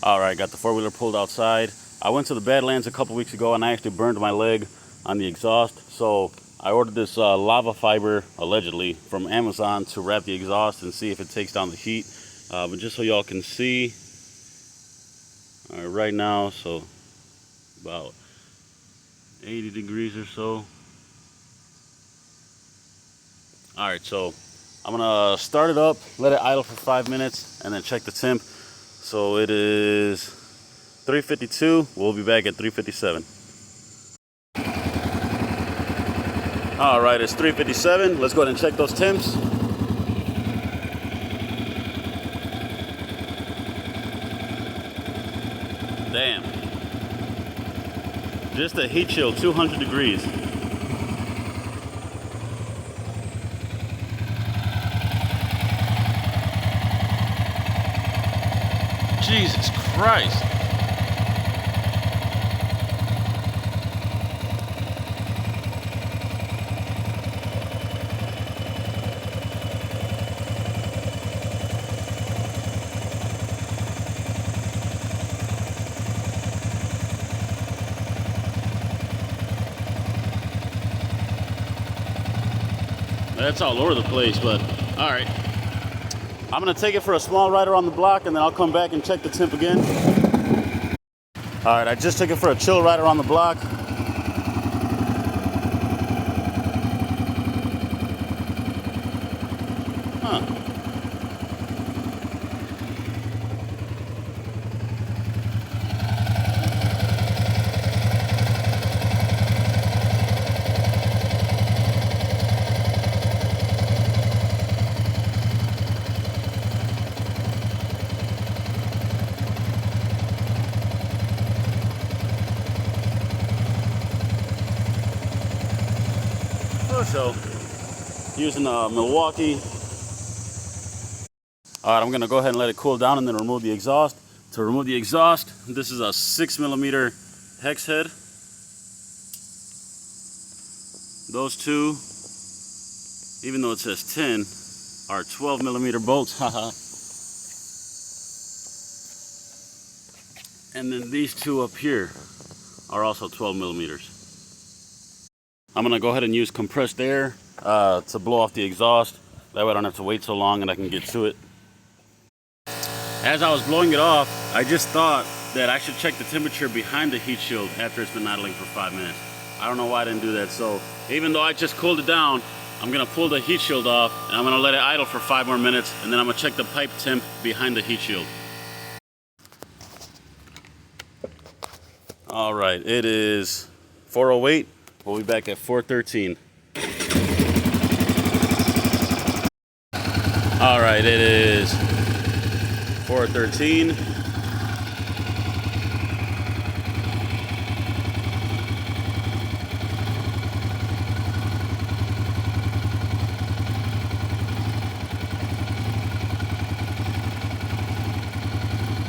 All right, got the four-wheeler pulled outside. I went to the Badlands a couple weeks ago and I actually burned my leg on the exhaust. So I ordered this lava fiber, allegedly, from Amazon to wrap the exhaust and see if it takes down the heat. But just so y'all can see, right now, so about 80 degrees or so. All right, so I'm gonna start it up, let it idle for 5 minutes, and then check the temp. So it is 3:52. We'll be back at 3:57. All right, it's 3:57. Let's go ahead and check those temps. Damn. Just a heat chill, 200 degrees. Jesus Christ. That's all over the place, but all right. I'm gonna take it for a small ride around the block and then I'll come back and check the temp again. All right, I just took it for a chill ride around the block. Huh. So, using Milwaukee. All right, I'm gonna go ahead and let it cool down and then remove the exhaust. To remove the exhaust, this is a 6mm hex head. Those two, even though it says 10, are 12mm bolts. Haha. And then these two up here are also 12mm. I'm gonna go ahead and use compressed air to blow off the exhaust. That way I don't have to wait so long and I can get to it. As I was blowing it off, I just thought that I should check the temperature behind the heat shield after it's been idling for 5 minutes. I don't know why I didn't do that. So even though I just cooled it down, I'm gonna pull the heat shield off and I'm gonna let it idle for 5 more minutes and then I'm gonna check the pipe temp behind the heat shield. All right, it is 4:08. We'll be back at 4:13. All right, it is 4:13.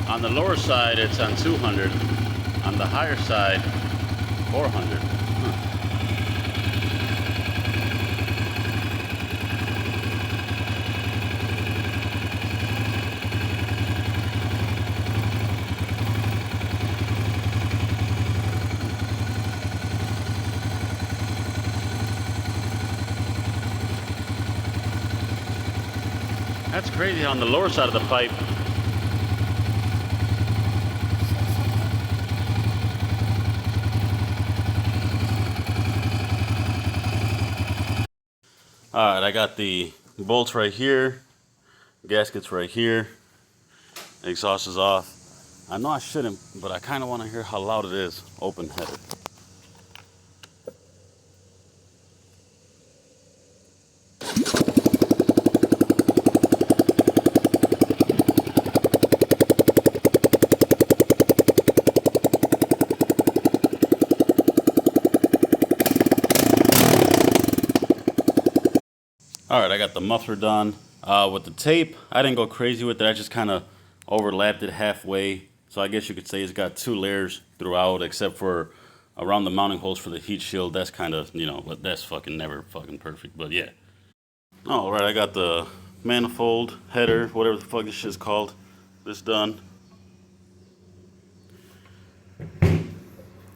On the lower side, it's on 200. On the higher side, 400. That's crazy on the lower side of the pipe. All right, I got the bolts right here, gaskets right here, exhaust is off. I know I shouldn't, but I kind of want to hear how loud it is, open headed. All right, I got the muffler done. With the tape, I didn't go crazy with it. I just kind of overlapped it halfway. So I guess you could say it's got 2 layers throughout, except for around the mounting holes for the heat shield. That's kind of, but that's fucking never fucking perfect. But yeah. All right, I got the manifold, header, whatever the fuck this shit's called. This done.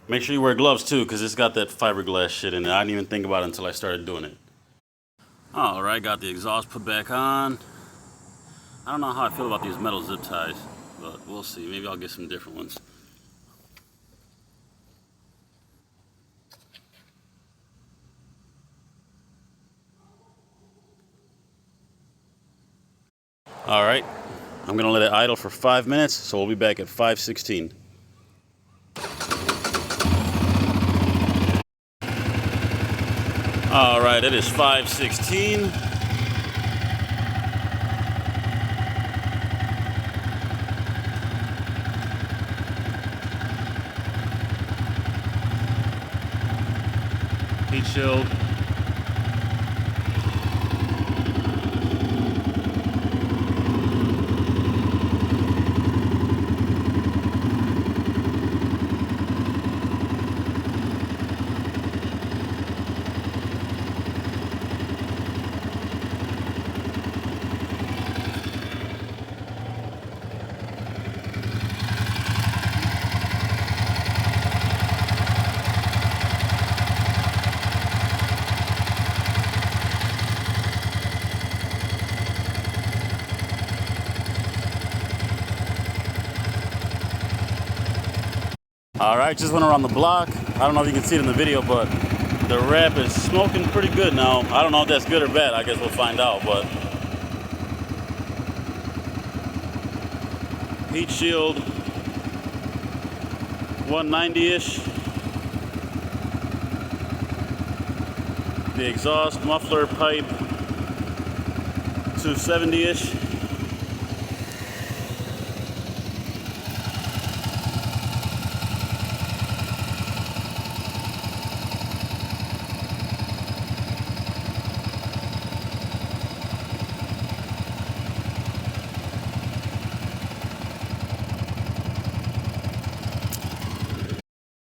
Make sure you wear gloves too, because it's got that fiberglass shit in it. I didn't even think about it until I started doing it. All right, got the exhaust put back on. I don't know how I feel about these metal zip ties, but we'll see. Maybe I'll get some different ones. All right, I'm gonna let it idle for 5 minutes, so we'll be back at 5:16. All right, it is 5:16. Heat shield. All right, just went around the block. I don't know if you can see it in the video, but the wrap is smoking pretty good now. I don't know if that's good or bad. I guess we'll find out, but heat shield 190-ish. The exhaust muffler pipe 270-ish.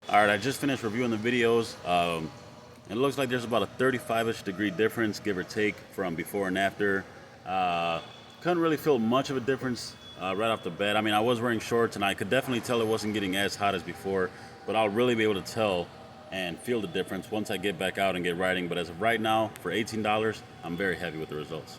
All right, I just finished reviewing the videos. It looks like there's about a 35-ish degree difference, give or take, from before and after. Couldn't really feel much of a difference right off the bat. I mean, I was wearing shorts, and I could definitely tell it wasn't getting as hot as before, but I'll really be able to tell and feel the difference once I get back out and get riding. But as of right now, for $18, I'm very happy with the results.